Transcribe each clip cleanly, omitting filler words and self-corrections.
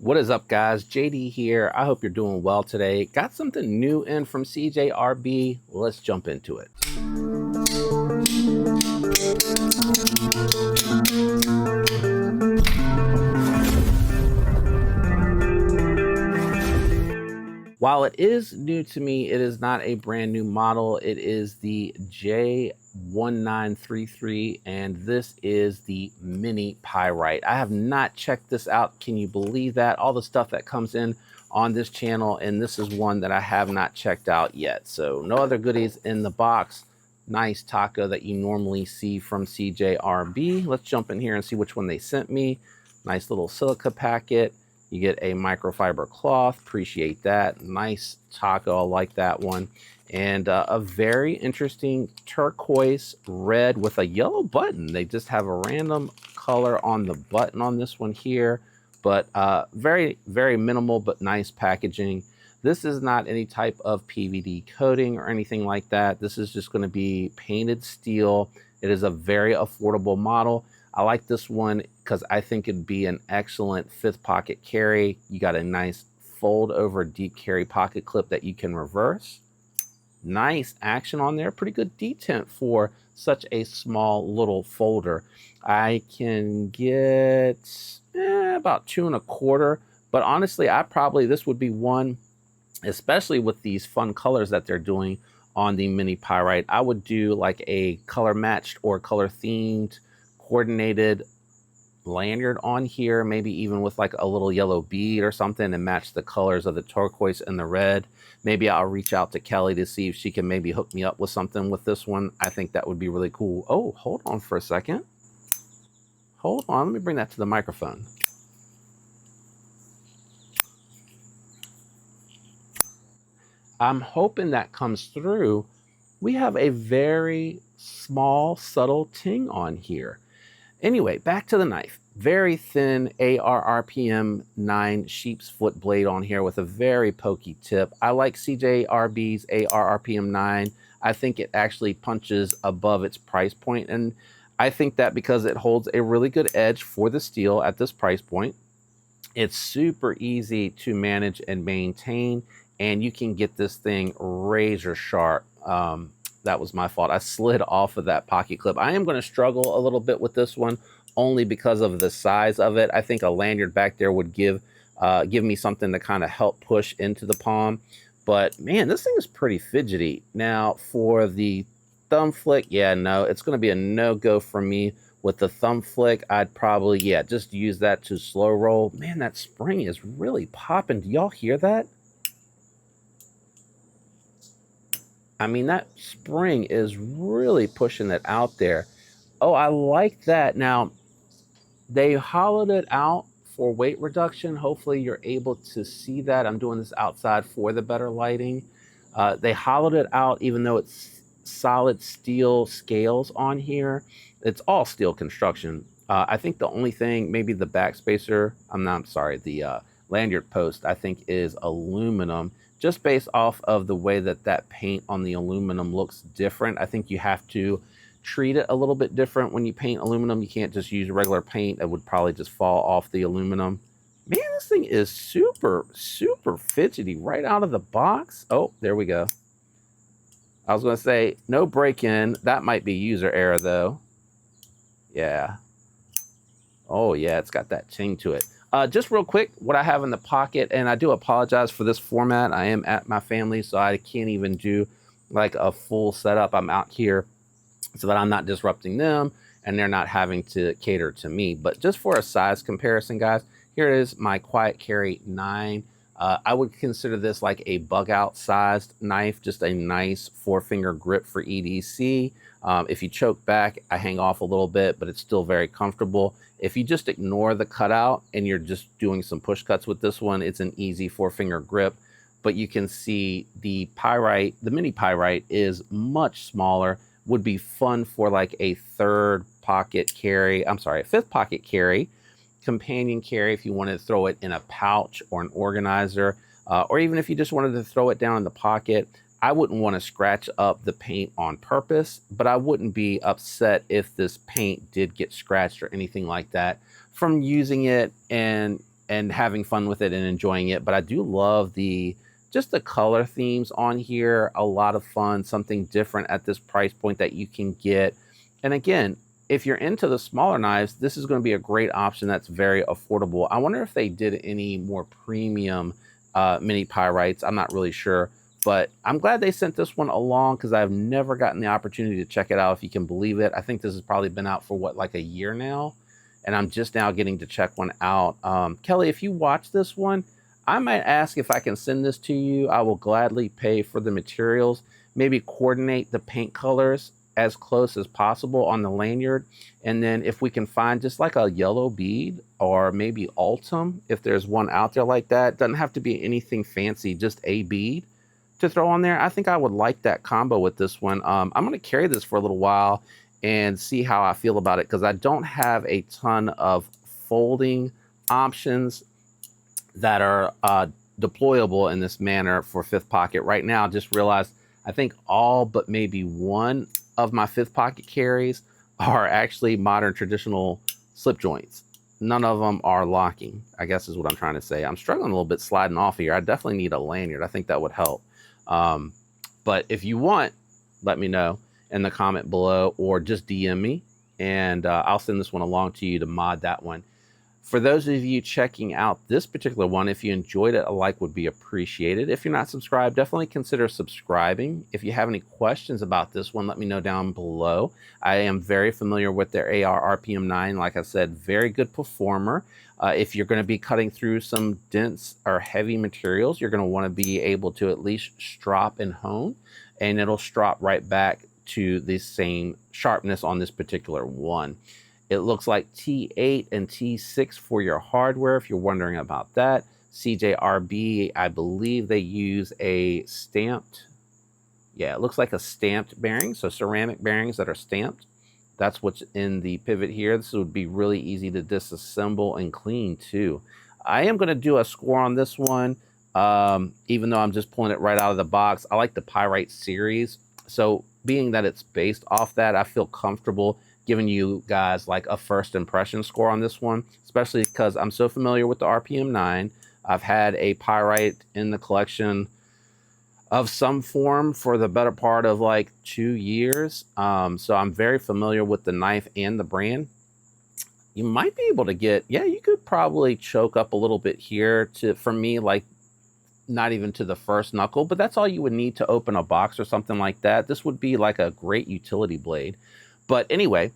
What is up, guys? JD here. I hope you're doing well today. Got something new in from CJRB. Let's jump into it. While it is new to me, it is not a brand new model. It is the J1933, and this is the mini Pyrite. I have not checked this out. Can you believe that? All the stuff that comes in on this channel, and this is one that I have not checked out yet. So no other goodies in the box. Nice taco that you normally see from CJRB. Let's jump in here and see which one they sent me. Nice little silica packet. You get a microfiber cloth, appreciate that. Nice taco, I like that one. And a very interesting turquoise red with a yellow button. They just have a random color on the button on this one here, but very, very minimal but nice packaging. This is not any type of PVD coating or anything like that. This is just gonna be painted steel. It is a very affordable model. I like this one because I think it'd be an excellent fifth pocket carry. You got a nice fold over deep carry pocket clip that you can reverse. Nice action on there, pretty good detent for such a small little folder. I can get about 2 1/4, but honestly, this would be one, especially with these fun colors that they're doing on the mini Pyrite. I would do like a color matched or color themed coordinated lanyard on here, maybe even with like a little yellow bead or something, and match the colors of the turquoise and the red. Maybe I'll reach out to Kelly to see if she can maybe hook me up with something with this one. I think that would be really cool. Oh, hold on for a second. Hold on, let me bring that to the microphone. I'm hoping that comes through. We have a very small, subtle ting on here. Anyway, back to the knife. Very thin ARRPM 9 sheep's foot blade on here with a very pokey tip. I like CJRB's ARRPM 9. I think it actually punches above its price point, and I think that because it holds a really good edge for the steel at this price point. It's super easy to manage and maintain, and you can get this thing razor sharp. That was my fault. I slid off of that pocket clip. I am going to struggle a little bit with this one only because of the size of it. I think a lanyard back there would give me something to kind of help push into the palm. But man, this thing is pretty fidgety. Now for the thumb flick, yeah, no, it's going to be a no-go for me. With the thumb flick, I'd probably, just use that to slow roll. Man, that spring is really popping. Do y'all hear that? I mean, that spring is really pushing it out there. Oh, I like that. Now, they hollowed it out for weight reduction. Hopefully you're able to see that. I'm doing this outside for the better lighting. They hollowed it out even though it's solid steel scales on here. It's all steel construction. I think the only thing, maybe the backspacer, the lanyard post, I think is aluminum. Just based off of the way that paint on the aluminum looks different. I think you have to treat it a little bit different when you paint aluminum. You can't just use regular paint. It would probably just fall off the aluminum. Man, this thing is super, super fidgety right out of the box. Oh, there we go. I was going to say no break-in. That might be user error though. Yeah. Oh yeah, it's got that ting to it. Just real quick, what I have in the pocket, and I do apologize for this format. I am at my family, so I can't even do like a full setup. I'm out here so that I'm not disrupting them and they're not having to cater to me. But just for a size comparison, guys, here is my Quiet Carry 9. I would consider this like a bug out sized knife, just a nice 4-finger grip for EDC. If you choke back, I hang off a little bit, but it's still very comfortable. If you just ignore the cutout and you're just doing some push cuts with this one, it's an easy 4-finger grip. But you can see the Pyrite, the mini Pyrite is much smaller, would be fun for like a fifth pocket carry, companion carry if you wanted to throw it in a pouch or an organizer, or even if you just wanted to throw it down in the pocket. I wouldn't want to scratch up the paint on purpose, but I wouldn't be upset if this paint did get scratched or anything like that from using it and and having fun with it and enjoying it. But I do love just the color themes on here. A lot of fun, something different at this price point that you can get. And again, if you're into the smaller knives, this is going to be a great option that's very affordable. I wonder if they did any more premium mini pyrites. I'm not really sure, but I'm glad they sent this one along because I've never gotten the opportunity to check it out, if you can believe it. I think this has probably been out for what, like a year now, and I'm just now getting to check one out. Kelly, if you watch this one, I might ask if I can send this to you. I will gladly pay for the materials, maybe coordinate the paint colors as close as possible on the lanyard. And then if we can find just like a yellow bead or maybe Ultim, if there's one out there like that, doesn't have to be anything fancy, just a bead to throw on there. I think I would like that combo with this one. I'm going to carry this for a little while and see how I feel about it, because I don't have a ton of folding options that are deployable in this manner for fifth pocket. Right now, just realized I think all but maybe one of my fifth pocket carries are actually modern traditional slip joints. None of them are locking, I guess is what I'm trying to say. I'm struggling a little bit sliding off here. I definitely need a lanyard. I think that would help. But if you want, let me know in the comment below, or just DM me, and I'll send this one along to you to mod that one. For those of you checking out this particular one, if you enjoyed it, a like would be appreciated. If you're not subscribed, definitely consider subscribing. If you have any questions about this one, let me know down below. I am very familiar with their AR RPM 9. Like I said, very good performer. If you're going to be cutting through some dense or heavy materials, you're going to want to be able to at least strop and hone, and it'll strop right back to the same sharpness on this particular one. It looks like T8 and T6 for your hardware, if you're wondering about that. CJRB, I believe they use a stamped, yeah, it looks like a stamped bearing, so ceramic bearings that are stamped. That's what's in the pivot here. This would be really easy to disassemble and clean too. I am going to do a score on this one, even though I'm just pulling it right out of the box. I like the Pyrite series, so being that it's based off that, I feel comfortable giving you guys like a first impression score on this one, especially because I'm so familiar with the RPM 9. I've had a Pyrite in the collection of some form for the better part of like 2 years. So I'm very familiar with the knife and the brand. You might be able to get, yeah, you could probably choke up a little bit here for me, like not even to the first knuckle, but that's all you would need to open a box or something like that. This would be like a great utility blade. But anyway,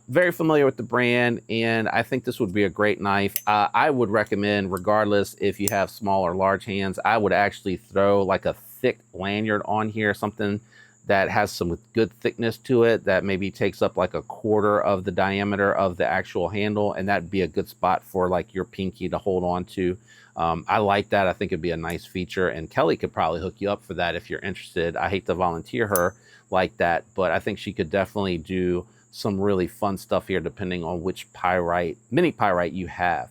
very familiar with the brand, and I think this would be a great knife. I would recommend, regardless if you have small or large hands, I would actually throw like a thick lanyard on here, something that has some good thickness to it, that maybe takes up like a quarter of the diameter of the actual handle, and that'd be a good spot for like your pinky to hold on to. I like that. I think it'd be a nice feature, and Kelly could probably hook you up for that if you're interested. I hate to volunteer her like that, but I think she could definitely do some really fun stuff here depending on which Pyrite, mini Pyrite you have.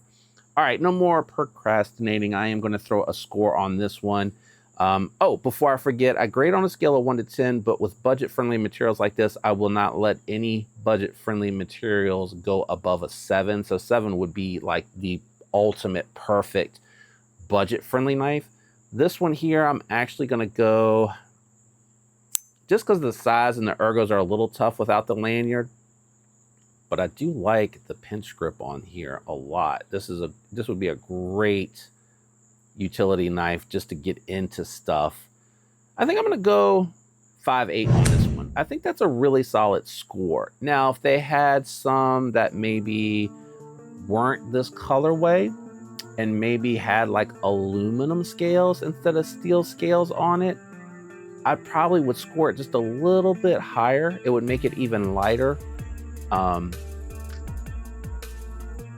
All right, no more procrastinating. I am going to throw a score on this one. Oh, before I forget, I grade on a scale of 1 to 10, but with budget-friendly materials like this, I will not let any budget-friendly materials go above a 7. So 7 would be like the ultimate perfect budget-friendly knife. This one here, I'm actually going to go, just because the size and the ergos are a little tough without the lanyard, but I do like the pinch grip on here a lot. This would be a great utility knife just to get into stuff. I think I'm going to go 5.8 on this one. I think that's a really solid score. Now, if they had some that maybe weren't this colorway and maybe had like aluminum scales instead of steel scales on it, I probably would score it just a little bit higher. It would make it even lighter.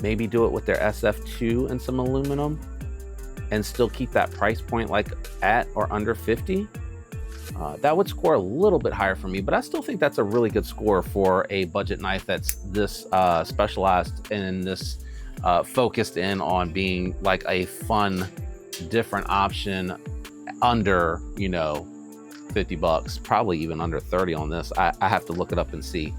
Maybe do it with their SF2 and some aluminum and still keep that price point like at or under 50. That would score a little bit higher for me, but I still think that's a really good score for a budget knife that's this specialized and this focused in on being like a fun, different option under, you know, 50 bucks, probably even under 30 on this. I have to look it up and see.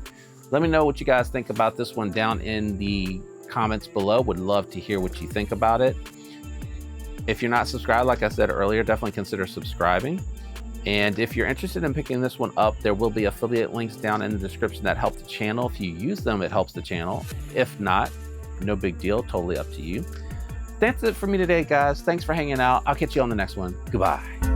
Let me know what you guys think about this one down in the comments below. Would love to hear what you think about it. If you're not subscribed, like I said earlier, definitely consider subscribing. And if you're interested in picking this one up, there will be affiliate links down in the description that help the channel. If you use them, it helps the channel. If not, no big deal, totally up to you. That's it for me today, guys. Thanks for hanging out. I'll catch you on the next one. Goodbye.